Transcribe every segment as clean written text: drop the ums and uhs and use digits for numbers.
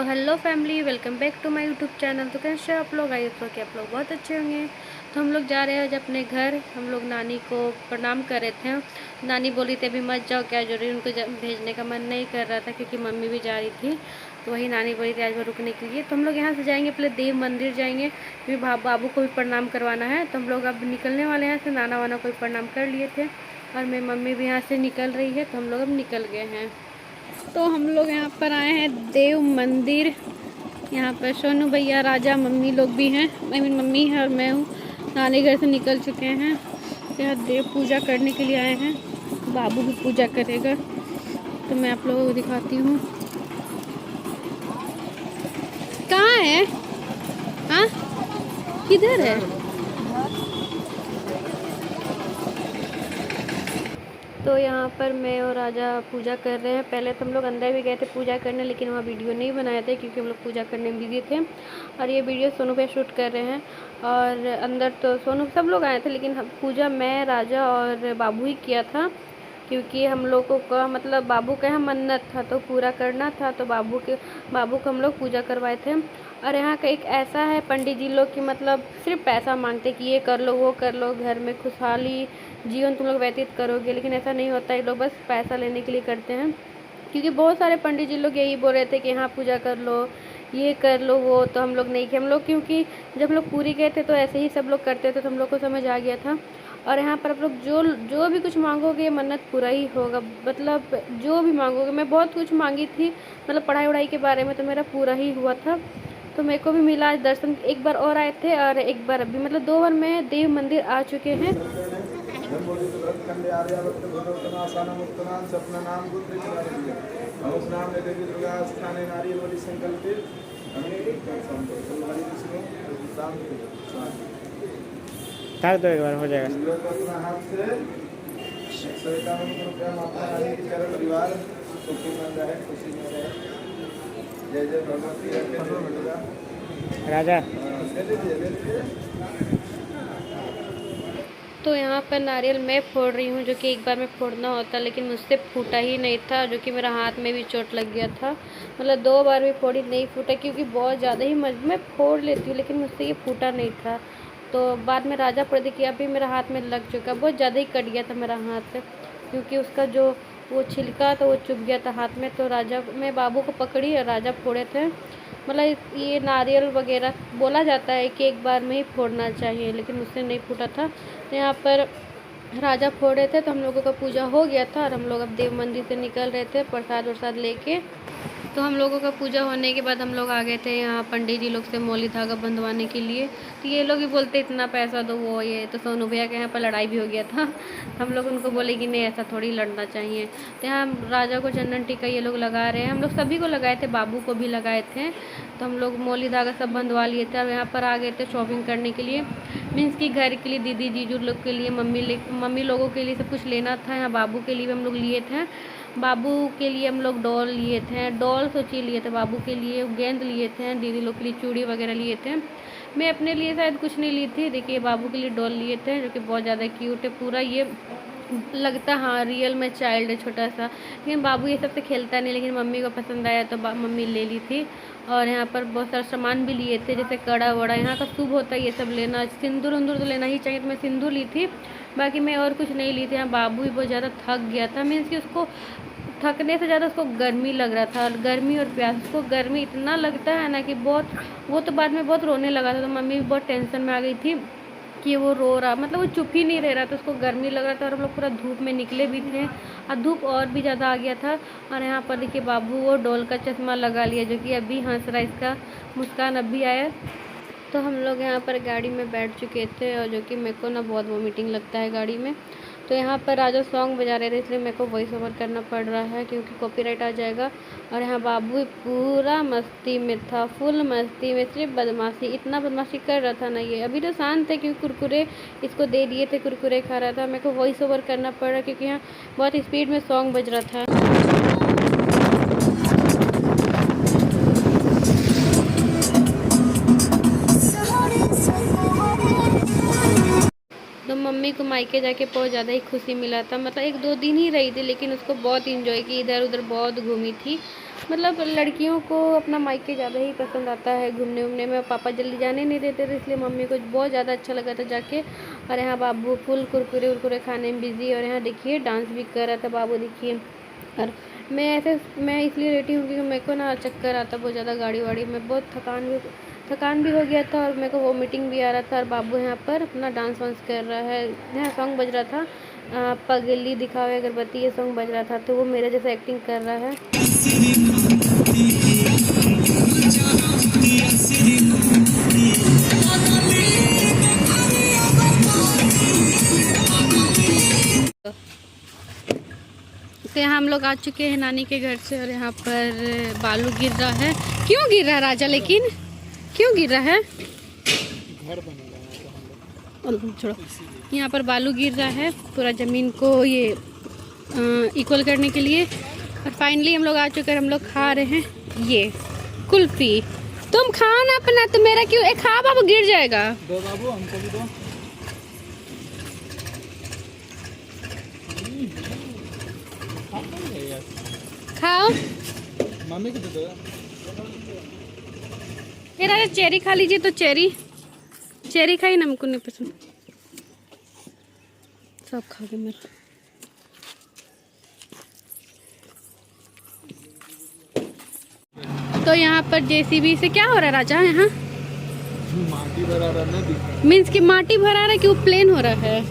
Hello family, welcome back to my YouTube channel. तो कैसे आप लोग? आई तो कि आप लोग बहुत अच्छे होंगे। तो हम लोग जा रहे हैं आज अपने घर। हम लोग नानी को प्रणाम कर रहे थे। नानी बोली थी अभी मत जाओ, क्या जरूरी, उनको भेजने का मन नहीं कर रहा था क्योंकि मम्मी भी जा रही थी। तो वही नानी बोली थी आज वो रुकने के लिए। तो हम लोग यहाँ से जाएंगे, पहले देव मंदिर जाएंगे क्योंकि बाबू को भी प्रणाम करवाना है। तो हम लोग अब निकलने वाले हैं। से नाना वाना को भी प्रणाम कर लिए थे और मेरी मम्मी भी यहाँ से निकल रही है। तो हम लोग अब निकल गए हैं। तो हम लोग यहाँ पर आए हैं देव मंदिर। यहाँ पर सोनू भैया, राजा, मम्मी लोग भी हैं। मेरी मम्मी है और मैं हूँ। नानी घर से निकल चुके हैं। यहाँ देव पूजा करने के लिए आए हैं। बाबू भी पूजा करेगा तो मैं आप लोगों को दिखाती हूँ। कहाँ है? हाँ, किधर है? तो यहाँ पर मैं और राजा पूजा कर रहे हैं। पहले तो हम लोग अंदर भी गए थे पूजा करने, लेकिन वहाँ वीडियो नहीं बनाए थे क्योंकि हम लोग पूजा करने में बिजी थे। और ये वीडियो सोनू पे शूट कर रहे हैं। और अंदर तो सोनू सब लोग आए थे, लेकिन पूजा मैं, राजा और बाबू ही किया था क्योंकि हम लोगों का मतलब बाबू का यहाँ मन्नत था तो पूरा करना था। तो बाबू को हम लोग पूजा करवाए थे। और यहाँ का एक ऐसा है पंडित जी लोग कि मतलब सिर्फ पैसा मांगते कि ये कर लो वो कर लो, घर में खुशहाली जीवन तुम लोग व्यतीत करोगे, लेकिन ऐसा नहीं होता है। ये लोग बस पैसा लेने के लिए करते हैं। क्योंकि बहुत सारे पंडित जी लोग यही बोल रहे थे कि यहाँ पूजा कर लो, ये कर लो वो, तो हम लोग नहीं किए। हम लोग क्योंकि जब हम लोग पूरी गए थे तो ऐसे ही सब लोग करते थे तो हम लोग को समझ आ गया था। और यहाँ पर आप लोग जो भी कुछ मांगोगे मन्नत पूरा ही होगा। मतलब जो भी मांगोगे, मैं बहुत कुछ मांगी थी मतलब पढ़ाई वढ़ाई के बारे में, तो मेरा पूरा ही हुआ था। तो मेरे को भी मिला आज दर्शन। एक बार और आए थे और एक बार अभी, मतलब 2 बार मैं देव मंदिर आ चुके हैं। कर दो, एक बार हो जाएगा। राजा तो यहाँ पर नारियल मैं फोड़ रही हूँ, जो कि एक बार में फोड़ना होता, लेकिन मुझसे फूटा ही नहीं था, जो कि मेरा हाथ में भी चोट लग गया था। मतलब 2 बार भी फोड़ी, नहीं फूटा क्योंकि बहुत ज़्यादा ही मैं फोड़ लेती हूँ, लेकिन मुझसे ये फूटा नहीं था। तो बाद में राजा फोड़ दी कि अभी मेरा हाथ में लग चुका, बहुत ज़्यादा ही कट गया था मेरा हाथ क्योंकि उसका जो वो छिलका था वो चुभ गया था हाथ में। तो राजा मैं बाबू को पकड़ी और राजा फोड़े थे। मतलब ये नारियल वगैरह बोला जाता है कि एक बार में ही फोड़ना चाहिए, लेकिन मुझसे नहीं फूटा था। तो यहाँ पर राजा फोड़े थे तो हम लोगों का पूजा हो गया था और हम लोग अब देव मंदिर से निकल रहे थे प्रसाद वरसाद लेके। तो हम लोगों का पूजा होने के बाद हम लोग आ गए थे यहाँ पंडित जी लोग से मौली धागा बंधवाने के लिए। तो ये लोग भी बोलते इतना पैसा दो वो ये, तो सोनू भैया के यहाँ पर लड़ाई भी हो गया था। हम लोग उनको बोले कि नहीं ऐसा थोड़ी लड़ना चाहिए। तो यहाँ राजा को चंदन टीका ये लोग लगा रहे हैं, हम लोग सभी को लगाए थे, बाबू को भी लगाए थे। तो हम लोग मौली धागा सब बंधवा लिए थे और यहाँ पर आ गए थे शॉपिंग करने के लिए। मीन्स कि घर के लिए, दीदी जीजू लोग के लिए, मम्मी लोगों के लिए सब कुछ लेना था। यहाँ बाबू के लिए भी हम लोग लिए थे। बाबू के लिए हम लोग डॉल लिए थे, डॉल सोचिए लिए थे, बाबू के लिए गेंद लिए थे, दीदी लोग के लिए चूड़ी वगैरह लिए थे। मैं अपने लिए शायद कुछ नहीं ली थी। देखिए बाबू के लिए डॉल लिए थे जो कि बहुत ज़्यादा क्यूट है, पूरा ये लगता हाँ रियल में चाइल्ड है छोटा सा। लेकिन बाबू ये सब से खेलता नहीं, लेकिन मम्मी को पसंद आया तो मम्मी ले ली थी। और यहाँ पर बहुत सारा सामान भी लिए थे जैसे कड़ा वड़ा, यहाँ का शुभ होता है ये सब लेना। सिंदूर उंदूर तो लेना ही चाहिए, तो मैं सिंदूर ली थी, बाकी मैं और कुछ नहीं ली थी। यहाँ बाबू भी बहुत ज़्यादा थक गया था, मीन्स कि उसको थकने से ज़्यादा उसको गर्मी लग रहा था। और गर्मी और प्यास, उसको गर्मी इतना लगता है ना कि बहुत, वो तो बाद में बहुत रोने लगा था। तो मम्मी भी बहुत टेंशन में आ गई थी कि वो रो रहा, मतलब वो चुप ही नहीं रह रहा था, उसको गर्मी लग रहा था। और हम लोग पूरा धूप में निकले भी थे और धूप और भी ज़्यादा आ गया था। और यहाँ पर देखिए बाबू वो डोल का चश्मा लगा लिया, जो कि अभी हंस रहा है, इसका मुस्कान अभी आया। तो हम लोग यहाँ पर गाड़ी में बैठ चुके थे और जो कि मेरे को ना बहुत वॉमिटिंग लगता है गाड़ी में। तो यहाँ पर राजा सॉन्ग बजा रहे थे, इसलिए मेरे को वॉइस ओवर करना पड़ रहा है क्योंकि कॉपीराइट आ जाएगा। और यहाँ बाबू पूरा मस्ती में था, फुल मस्ती में, सिर्फ बदमाशी, इतना बदमाशी कर रहा था ना ये। अभी तो शांत है क्योंकि कुरकुरे इसको दे दिए थे, कुरकुरे खा रहा था। मेरे को वॉइस ओवर करना पड़ रहा क्योंकि यहाँ बहुत स्पीड में सॉन्ग बज रहा था। मम्मी को मायके जाके बहुत ज़्यादा ही खुशी मिला था। मतलब 1-2 दिन ही रही थी, लेकिन उसको बहुत इंजॉय की, इधर उधर बहुत घूमी थी। मतलब लड़कियों को अपना मायके ज़्यादा ही पसंद आता है घूमने उमने में। पापा जल्दी जाने नहीं देते थे, इसलिए मम्मी को बहुत ज़्यादा अच्छा लगा था जाके। और यहाँ बाबू फुल कुरकुरे उरकुरे खाने में बिजी। और यहाँ देखिए डांस भी कर रहा था बाबू, देखिए। और मैं इसलिए लेटी हूँ क्योंकि मेरे को ना चक्कर आता बहुत ज़्यादा, गाड़ी वाड़ी में बहुत थकान भी हो गया था और मेरे को वोमिटिंग भी आ रहा था। और बाबू यहाँ पर अपना डांस वांस कर रहा है। यहाँ सॉन्ग बज रहा था पगली दिखावे अगरबत्ती, ये सॉन्ग बज रहा था, तो वो मेरे जैसे एक्टिंग कर रहा है। तो यहाँ हम लोग आ चुके हैं नानी के घर से और यहाँ पर बालू गिर रहा है। क्यों गिर रहा है राजा, लेकिन क्यों गिर रहा है? घर बन रहा है, छोड़ो। यहाँ पर बालू गिर रहा है पूरा ज़मीन को ये इक्वल करने के लिए। और फाइनली हम लोग आ चुके हैं, हम लोग खा रहे हैं ये कुल्फी। तुम खाओ ना अपना, तो मेरा क्यों? खा बाबू, गिर जाएगा। दो बाबू, हमको भी दो। खाओ, मम्मी को दो। ये राजा चेरी खा लीजिए। तो चेरी खाई ना, हमको नहीं पसंद। सब खा गए मेरा। तो यहाँ पर जेसीबी से क्या हो रहा है राजा? यहाँ माटी भरा रहा है, मीन्स कि माटी भरा रहा है कि वो प्लेन हो रहा है?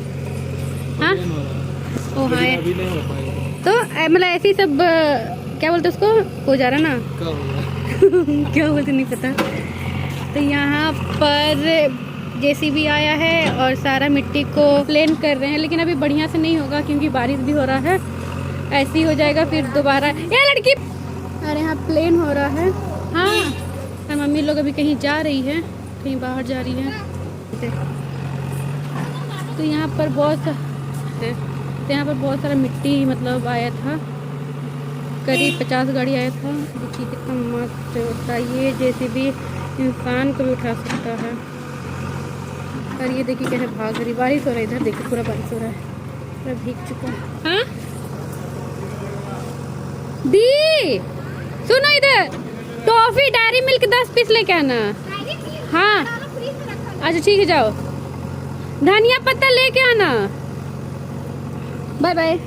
हाँ, ओ हाँ, अभी नहीं हो पाएगा। तो मतलब ऐसे ही सब क्या बोलते उसको, हो जा रहा ना क्या बोलते नहीं पता। तो यहाँ पर जेसीबी आया है और सारा मिट्टी को प्लेन कर रहे हैं, लेकिन अभी बढ़िया से नहीं होगा क्योंकि बारिश भी हो रहा है। ऐसे ही हो जाएगा फिर दोबारा। ये लड़की, अरे यहाँ प्लेन हो रहा है। हाँ, और मम्मी लोग अभी कहीं जा रही है, कहीं बाहर जा रही है। तो यहाँ पर बहुत सारा मिट्टी मतलब आया था, करीब 50 गाड़ी आया था। देखिए कितना मस्त होता है ये जेसीबी, इंसान को भी उठा सकता है। और ये देखिए कैसे भाग रही, बारिश हो रहा है इधर, देखिए पूरा बारिश हो रहा है, पूरा भीग चुका है। हाँ दी, सुनो इधर, टॉफी डेयरी मिल्क 10 पीस लेके आना। हाँ अच्छा ठीक है, जाओ। धनिया पत्ता लेके आना। Bye bye.